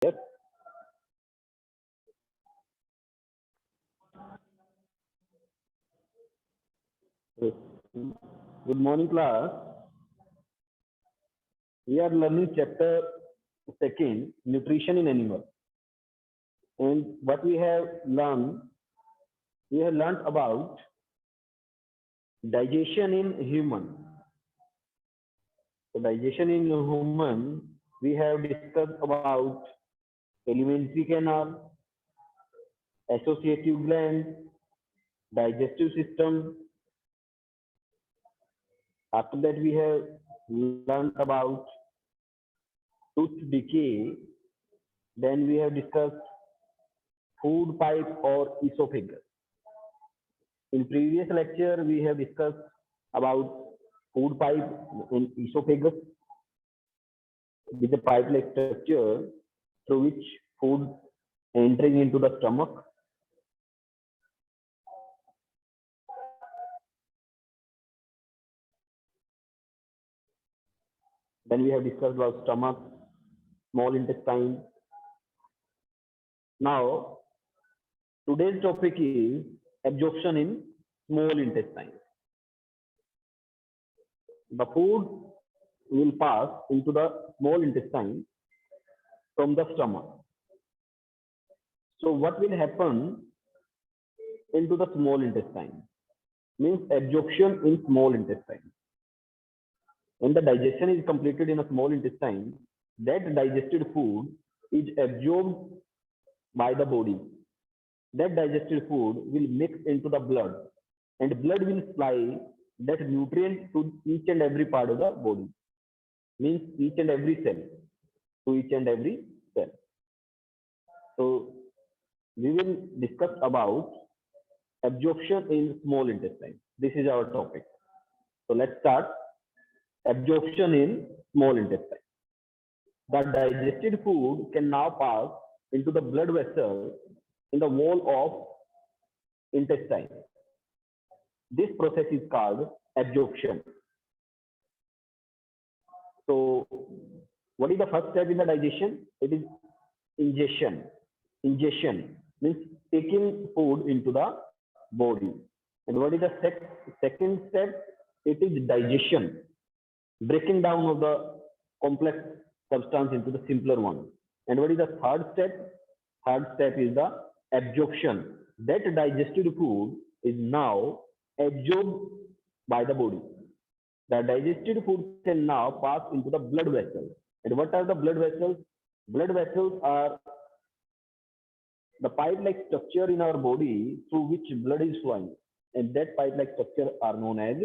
Yes. Good morning, class. We are learning chapter second, nutrition in animal. And what we have learned about digestion in human. So digestion in human, we have discussed about alimentary canal, associative gland, digestive system. After that, we have learned about tooth decay. Then we have discussed food pipe or esophagus. In previous lecture, we have discussed about food pipe in esophagus with a pipe-like structure through which food entering into the stomach. Then we have discussed about stomach, small intestine. Now, today's topic is absorption in small intestine. The food will pass into the small intestine from the stomach. So what will happen into the small intestine? Means absorption in small intestine. When the digestion is completed in a small intestine, that digested food is absorbed by the body. That digested food will mix into the blood, and blood will supply that nutrient to each and every part of the body. Means each and every cell, to each and every cell. So we will discuss about absorption in small intestine. This is our topic. So let's start. Absorption in small intestine. The digested food can now pass into the blood vessel in the wall of intestine. This process is called absorption. So what is the first step in the digestion? It is ingestion. Ingestion means taking food into the body. And what is the second step? It is digestion, breaking down of the complex substance into the simpler one. And what is the third step? Third step is the absorption. That digested food is now absorbed by the body. The digested food can now pass into the blood vessels. And what are the blood vessels? Blood vessels are the pipe-like structure in our body through which blood is flowing. And that pipe-like structure are known as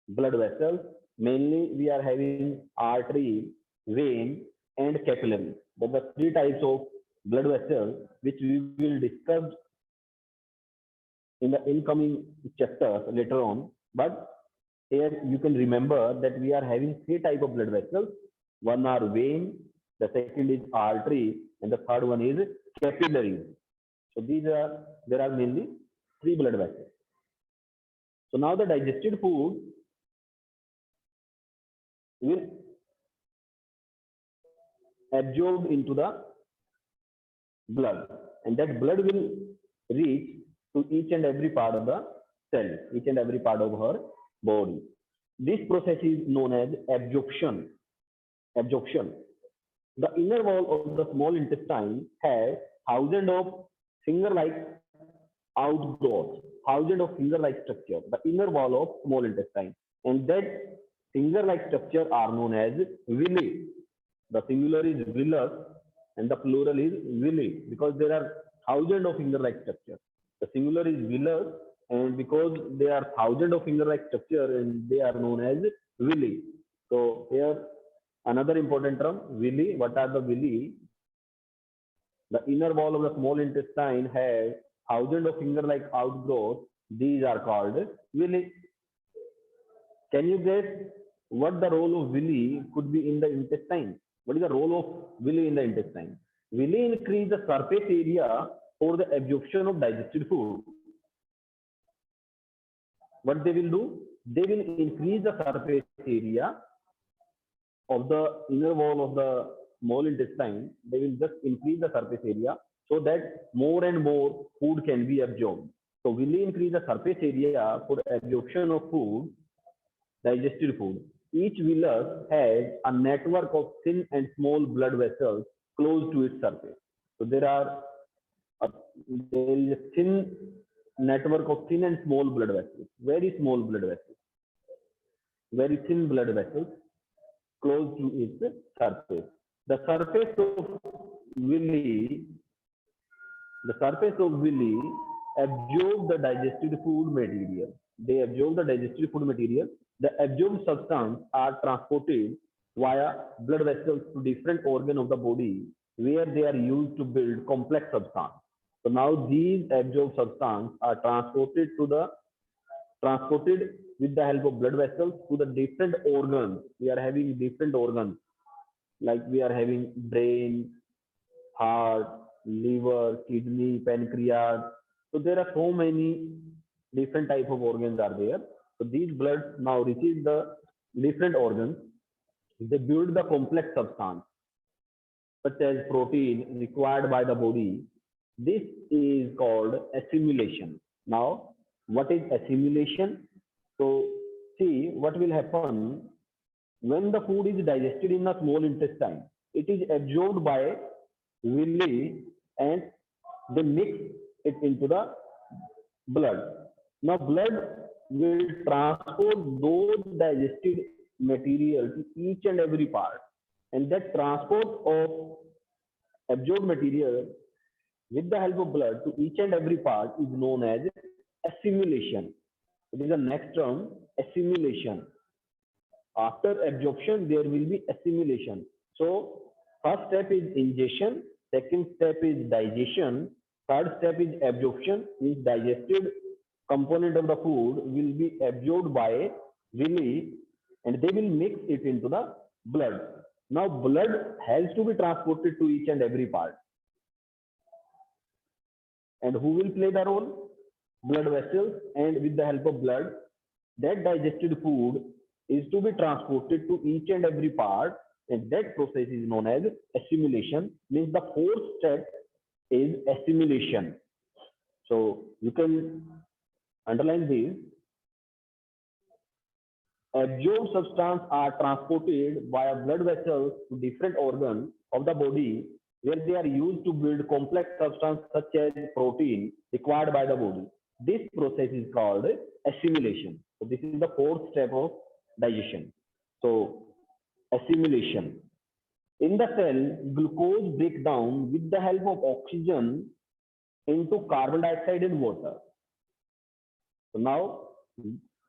blood vessels. Mainly, we are having artery, vein, and capillary. There are three types of blood vessels which we will discuss in the incoming chapters later on. But here you can remember that we are having three types of blood vessels. One are vein, the second is artery, and the third one is capillary. So there are mainly three blood vessels. So now the digested food will absorb into the blood, and that blood will reach to each and every part of the cell, each and every part of her body. This process is known as absorption. Absorption. The inner wall of the small intestine has thousands of finger-like outgrowths, thousands of finger-like structure. The inner wall of small intestine, and that finger-like structure are known as villi. The singular is villus and the plural is villi, because there are thousands of finger-like structure. The singular is villus, and because there are thousands of finger-like structure, and they are known as villi. So here another important term, villi. What are the villi? The inner wall of the small intestine has thousands of finger-like outgrowths. These are called villi. Can you guess what the role of villi could be in the intestine? What is the role of villi in the intestine? Villi increase the surface area for the absorption of digested food. What they will do? They will increase the surface area of the inner wall of the small intestine, they will just increase the surface area so that more and more food can be absorbed. So will increase the surface area for absorption of food, digested food. Each villus has a network of thin and small blood vessels close to its surface. So a, there is a thin network of thin and small blood vessels, very small blood vessels, very thin blood vessels close to its surface. The surface of villi, the surface of villi absorb the digested food material. They absorb the digested food material. The absorbed substance are transported via blood vessels to different organ of the body where they are used to build complex substance. So now these absorbed substance are transported with the help of blood vessels to the different organs. We are having different organs, like we are having brain, heart, liver, kidney, pancreas. So there are so many different type of organs are there. So these blood now reaches the different organs. They build the complex substance such as protein required by the body. This is called assimilation. Now, what is assimilation? So, see what will happen when the food is digested in the small intestine. It is absorbed by villi and they mix it into the blood. Now, blood will transport those digested material to each and every part, and that transport of absorbed material with the help of blood to each and every part is known as assimilation. It is the next term, assimilation. After absorption, there will be assimilation. So, first step is ingestion, second step is digestion, third step is absorption, means digested component of the food will be absorbed by villi and they will mix it into the blood. Now, blood has to be transported to each and every part. And who will play the role? Blood vessels, and with the help of blood, that digested food is to be transported to each and every part, and that process is known as assimilation. Means the fourth step is assimilation. So you can underline this. Absorbed substance are transported via blood vessels to different organs of the body where they are used to build complex substance such as protein required by the body. This process is called assimilation. So this is the fourth step of digestion. So assimilation. In the cell, glucose breaks down with the help of oxygen into carbon dioxide and water. So now,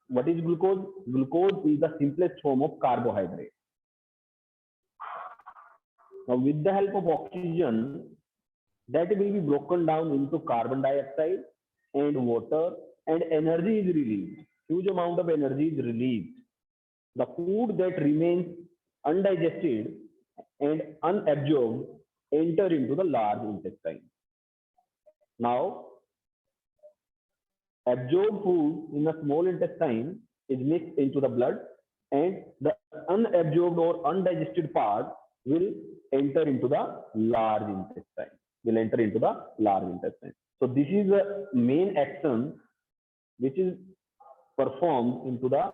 what is glucose? Glucose is the simplest form of carbohydrate. Now, with the help of oxygen, that will be broken down into carbon dioxide and water, and energy is released. Huge amount of energy is released. The food that remains undigested and unabsorbed enter into the large intestine. Now, absorbed food in the small intestine is mixed into the blood, and the unabsorbed or undigested part will enter into the large intestine. So this is the main action which is performed into the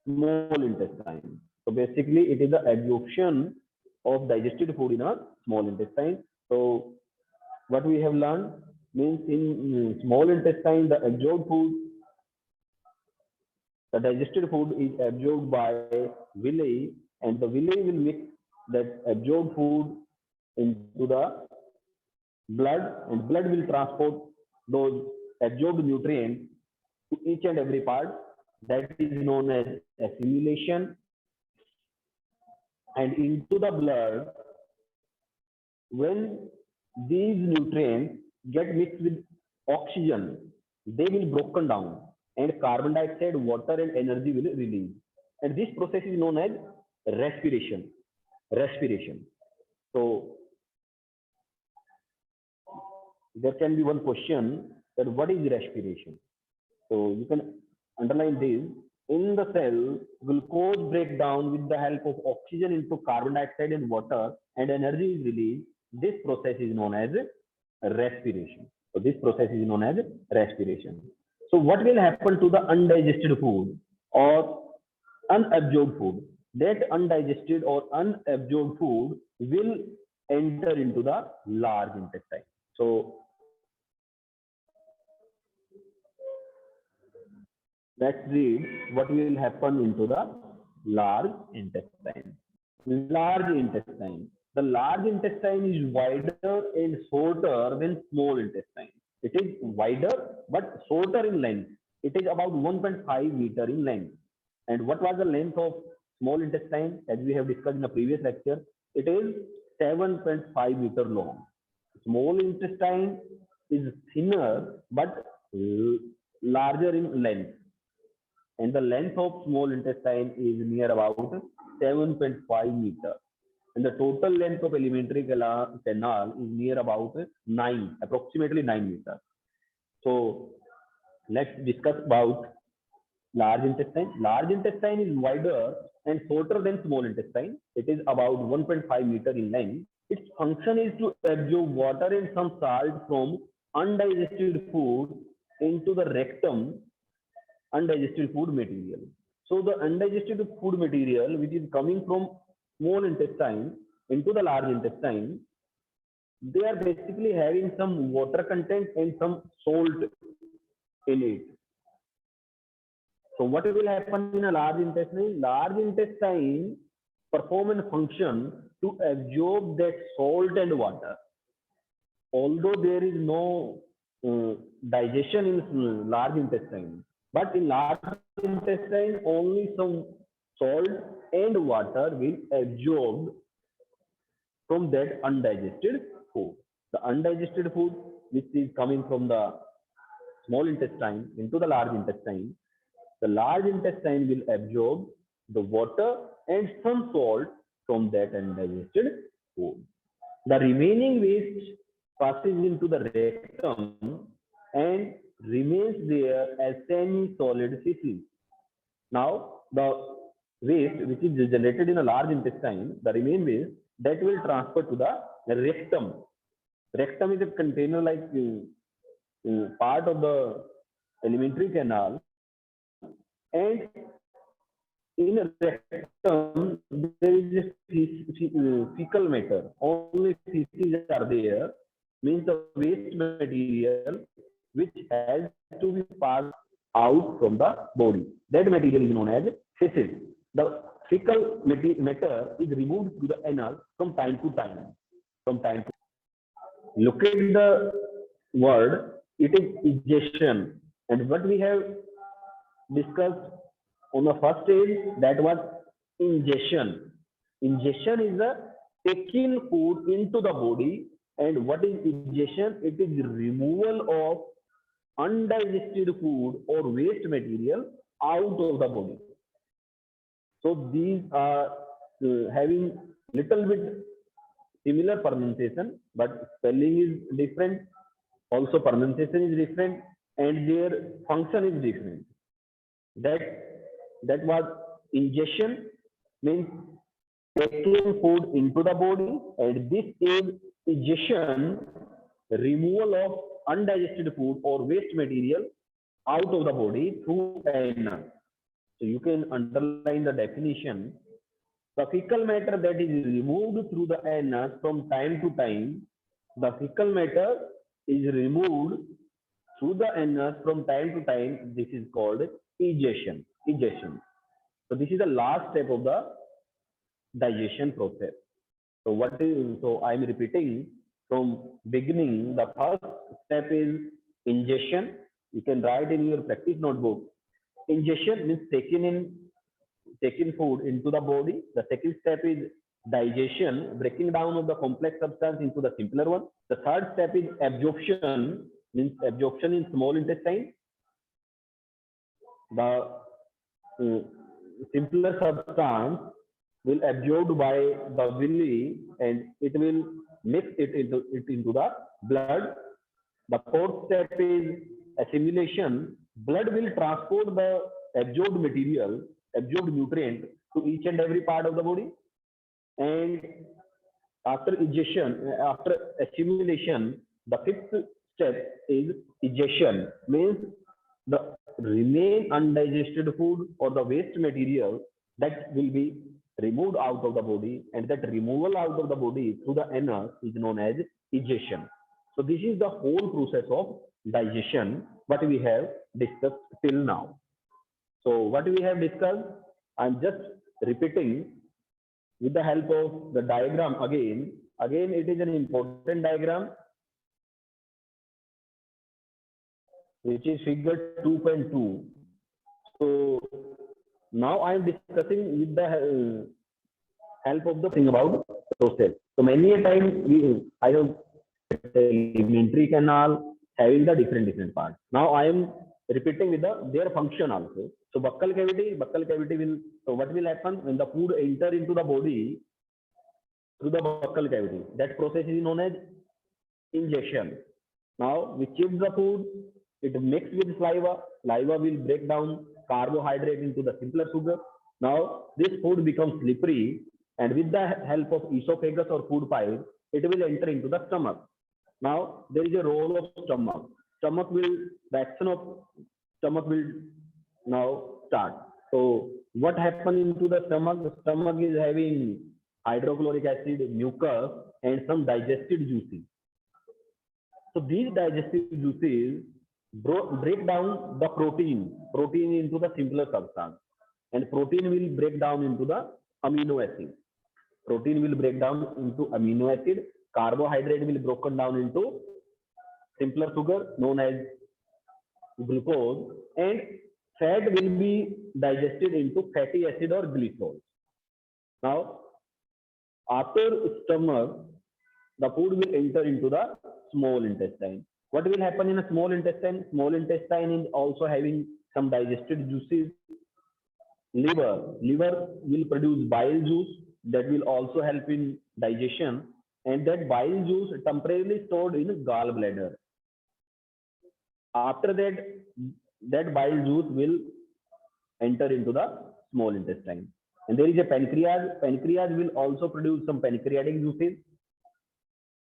small intestine. So basically, it is the absorption of digested food in a small intestine. So what we have learned means in small intestine, the absorbed food, the digested food is absorbed by villi, and the villi will mix that absorbed food into the blood, and blood will transport those absorbed nutrients to each and every part. That is known as assimilation. And into the blood, when these nutrients get mixed with oxygen, they will broken down, and carbon dioxide, water, and energy will release. And this process is known as respiration. So there can be one question that what is respiration? So you can underline this. in the cell, glucose break down with the help of oxygen into carbon dioxide and water, and energy is released. This process is known as respiration. So this process is known as respiration. So what will happen to the undigested food or unabsorbed food? That undigested or unabsorbed food will enter into the large intestine. So let's read what will happen into the large intestine. Large intestine. The large intestine is wider and shorter than small intestine. It is wider but shorter in length. It is about 1.5 meter in length. And what was the length of small intestine? As we have discussed in the previous lecture, it is 7.5 meter long. Small intestine is thinner but larger in length, and the length of small intestine is near about 7.5 meter, and the total length of alimentary canal is near about approximately 9 meter. So let's discuss about large intestine. Large intestine is wider and shorter than small intestine. It is about 1.5 meter in length. Its function is to absorb water and some salt from undigested food into the rectum, undigested food material. So the undigested food material which is coming from small intestine into the large intestine, they are basically having some water content and some salt in it. So what will happen in a large intestine? Large intestine perform a function to absorb that salt and water. Although there is no digestion in large intestine, but in large intestine only some salt and water will absorb from that undigested food. The undigested food which is coming from the small intestine into the large intestine will absorb the water and some salt from that undigested food. The remaining waste passes into the rectum and remains there as semi-solid feces. Now, the waste which is generated in a large intestine, the remaining waste, that will transfer to the rectum. Rectum is a container like part of the alimentary canal, and in a rectum there is a fecal matter. Only feces are there, means the waste material which has to be passed out from the body. That material is known as feces. The fecal matter is removed through the anal from time to time. Look at the word, it is ingestion. And what we have discussed on the first stage, that was ingestion. Ingestion is the taking food into the body. And what is ingestion? It is removal of undigested food or waste material out of the body. So these are having little bit similar pronunciation, but spelling is different. Also pronunciation is different, and their function is different. That was ingestion, means taking food into the body, and this is ingestion, removal of undigested food or waste material out of the body through anus. So you can underline the definition. The fecal matter that is removed through the anus from time to time, the fecal matter is removed through the anus from time to time. This is called egestion. So this is the last step of the digestion process. So I am repeating from beginning. The first step is ingestion. You can write in your practice notebook. Ingestion means taking food into the body. The second step is digestion, breaking down of the complex substance into the simpler one. The third step is absorption, means absorption in small intestine. The simpler substance will absorbed by the villi, and it will mix it into the blood. The fourth step is assimilation. Blood will transport the absorbed material, absorbed nutrient to each and every part of the body. And after egestion, after assimilation, the fifth step is egestion, means the remain undigested food or the waste material that will be removed out of the body, and that removal out of the body through the anus is known as egestion. So this is the whole process of digestion what we have discussed till now. So what we have discussed, I'm just repeating with the help of the diagram again. Again, it is an important diagram, which is figure 2.2. So now I am discussing with the help of the thing about process. So many a time I have alimentary canal having the different parts. Now I am repeating with their function also. So buccal cavity will, so what will happen when the food enter into the body through the buccal cavity? That process is known as ingestion. Now we chip the food, it mixed with saliva. Saliva will break down carbohydrate into the simpler sugar. Now this food becomes slippery, and with the help of esophagus or food pipe, it will enter into the stomach. Now there is a role of stomach. The action of stomach will now start. So what happens into the stomach? The stomach is having hydrochloric acid, mucus, and some digested juices. So these digestive juices break down the protein into the simpler substance, and protein will break down into the amino acid. Protein will break down into amino acid. Carbohydrate will broken down into simpler sugar known as glucose, and fat will be digested into fatty acid or glycerol. Now, after stomach, the food will enter into the small intestine. What will happen in a small intestine? Small intestine is also having some digested juices. Liver will produce bile juice that will also help in digestion, and that bile juice temporarily stored in gallbladder. After that bile juice will enter into the small intestine. And there is a pancreas. Pancreas will also produce some pancreatic juices.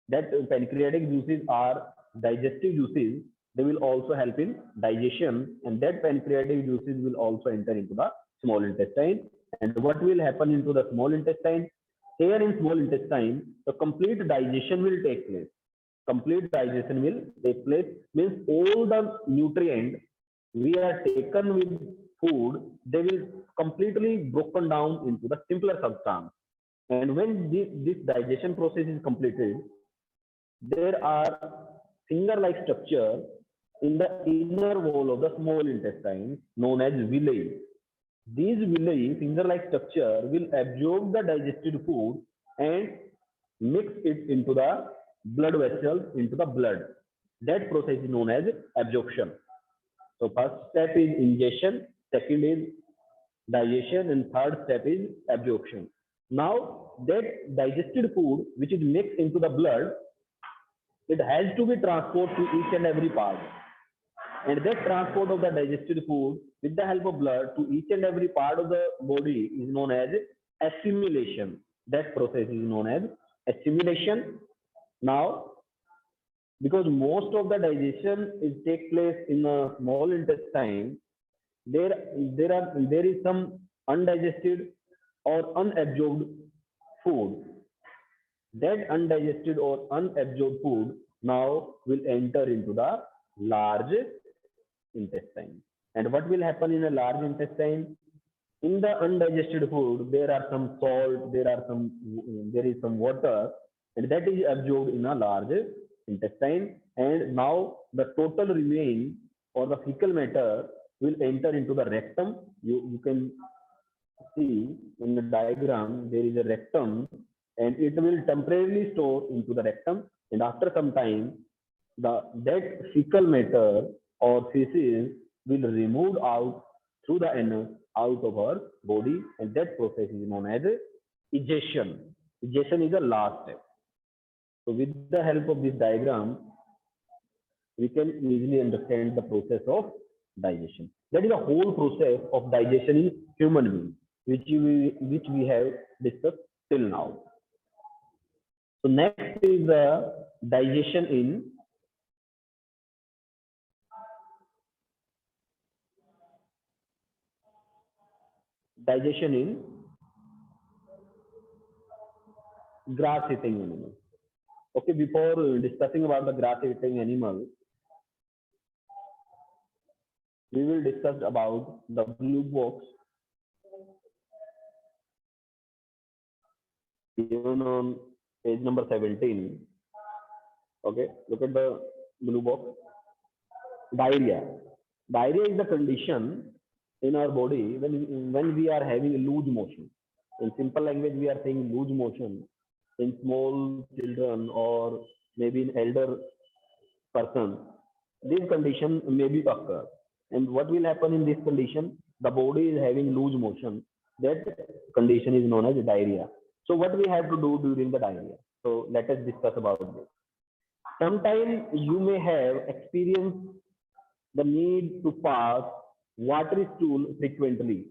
That pancreatic juices are digestive juices. They will also help in digestion, and that pancreatic juices will also enter into the small intestine. And what will happen into the small intestine? Here in small intestine, the complete digestion will take place. Complete digestion will take place means all the nutrients we are taken with food, they will completely broken down into the simpler substance. And when this digestion process is completed, there are finger-like structure in the inner wall of the small intestine known as villi. These villi, finger-like structure, will absorb the digested food and mix it into the blood vessels, into the blood. That process is known as absorption. So first step is ingestion, second is digestion, and third step is absorption. Now that digested food which is mixed into the blood, it has to be transported to each and every part. And that transport of the digested food with the help of blood to each and every part of the body is known as assimilation. That process is known as assimilation. Now, because most of the digestion is take place in the small intestine, there is some undigested or unabsorbed food. That undigested or unabsorbed food now will enter into the large intestine. And what will happen in a large intestine? In the undigested food, there are some salt, there is some water, and that is absorbed in a large intestine. And now the total remain or the fecal matter will enter into the rectum. You can see in the diagram there is a rectum, and it will temporarily store into the rectum, and after some time that fecal matter or feces will remove out through the anus out of our body, and that process is known as egestion. Egestion is the last step. So with the help of this diagram, we can easily understand the process of digestion. That is the whole process of digestion in human being, which we have discussed till now. So next is the digestion in digestion in grass eating animal. Okay, before discussing about the grass eating animal, we will discuss about the blue box given on page number 17. Okay, look at the blue box. Diarrhea. Diarrhea is the condition in our body when we are having loose motion. In simple language, we are saying loose motion in small children or maybe in elder person. This condition may be occur. And what will happen in this condition? The body is having loose motion. That condition is known as diarrhea. So what we have to do during the diarrhea? So let us discuss about this. Sometimes you may have experienced the need to pass watery stool frequently.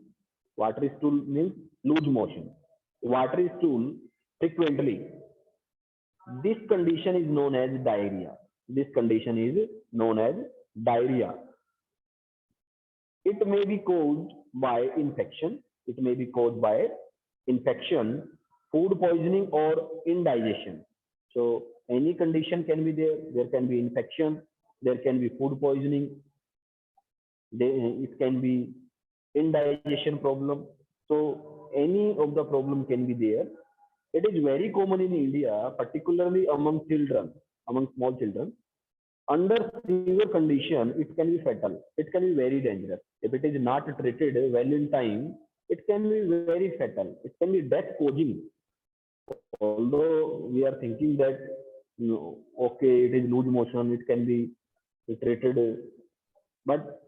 Watery stool means loose motion. Watery stool frequently. This condition is known as diarrhea. This condition is known as diarrhea. It may be caused by infection. It may be caused by infection, food poisoning, or indigestion. So any condition can be there. There can be infection. There can be food poisoning. It can be indigestion problem. So any of the problem can be there. It is very common in India, particularly among children, among small children. Under severe condition, it can be fatal. It can be very dangerous. If it is not treated well in time, it can be very fatal. It can be death causing. Although we are thinking that, okay, it is loose motion, it can be treated, but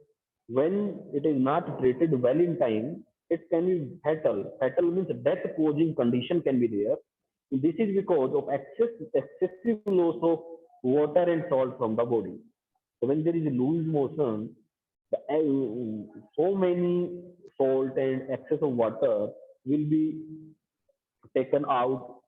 when it is not treated well in time, it can be fatal. Fatal means death causing condition can be there. This is because of excessive loss of water and salt from the body. So when there is a loose motion, so many salt and excess of water will be taken out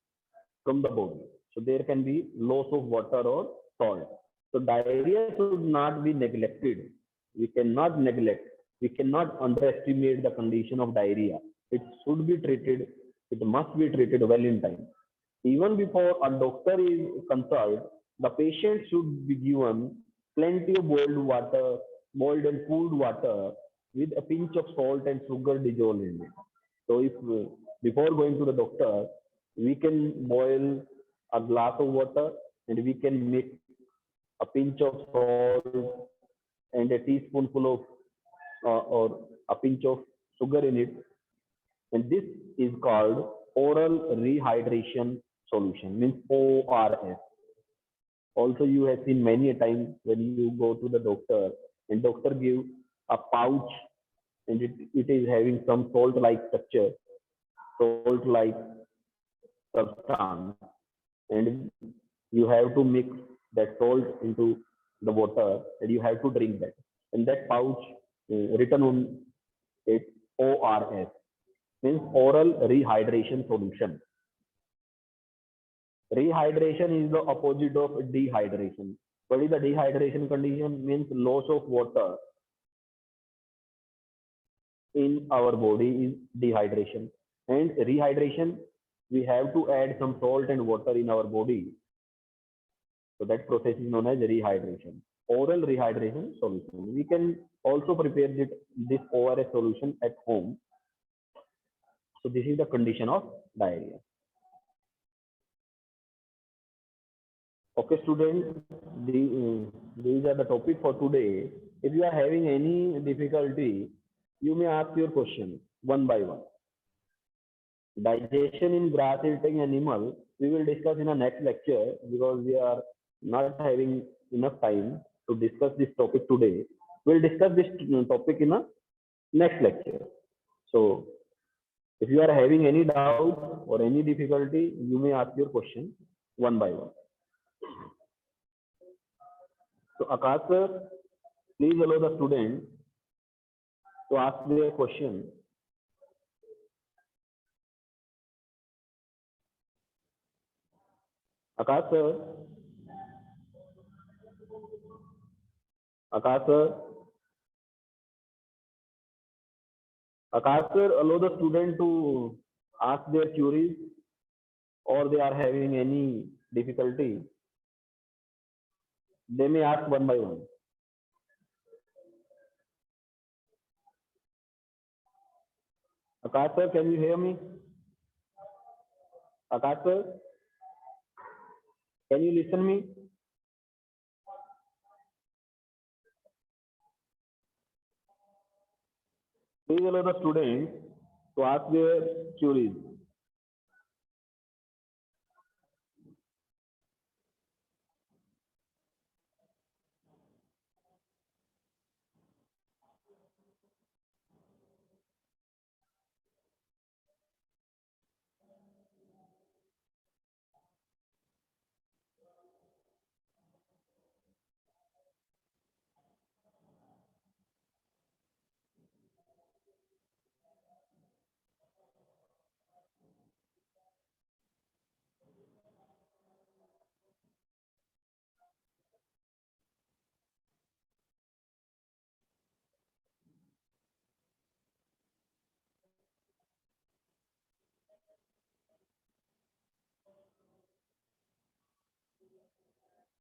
from the body. So there can be loss of water or salt. So diarrhea should not be neglected. We cannot neglect. We cannot underestimate the condition of diarrhea. It should be treated. It must be treated well in time. Even before a doctor is consulted, the patient should be given plenty of boiled and cooled water with a pinch of salt and sugar dissolved in it. So if before going to the doctor, we can boil a glass of water and we can mix a pinch of salt and a teaspoonful of or a pinch of sugar in it, and this is called oral rehydration solution, means ORS. Also, you have seen many a time when you go to the doctor and doctor give a pouch and it is having some salt-like structure, salt-like substance, and you have to mix that salt into the water and you have to drink that. And that pouch written on it ORS means oral rehydration solution. Rehydration is the opposite of dehydration. What is the dehydration condition? Means loss of water in our body is dehydration. And rehydration, we have to add some salt and water in our body. So that process is known as rehydration. Oral rehydration solution. We can also prepare this ORS solution at home. So this is the condition of diarrhea. Okay, students, these are the topic for today. If you are having any difficulty, you may ask your question one by one. Digestion in grass-eating animal, we will discuss in a next lecture because we are not having enough time to discuss this topic today. We'll discuss this topic in a next lecture. So if you are having any doubt or any difficulty, you may ask your question one by one. So Akash sir, please allow the student to ask their question. Akash sir, Akash sir, Akash sir, allow the student to ask their queries or they are having any difficulty. They may ask one by one. Akash sir, can you hear me? Akash sir, can you listen me? Please allow the students to ask their queries.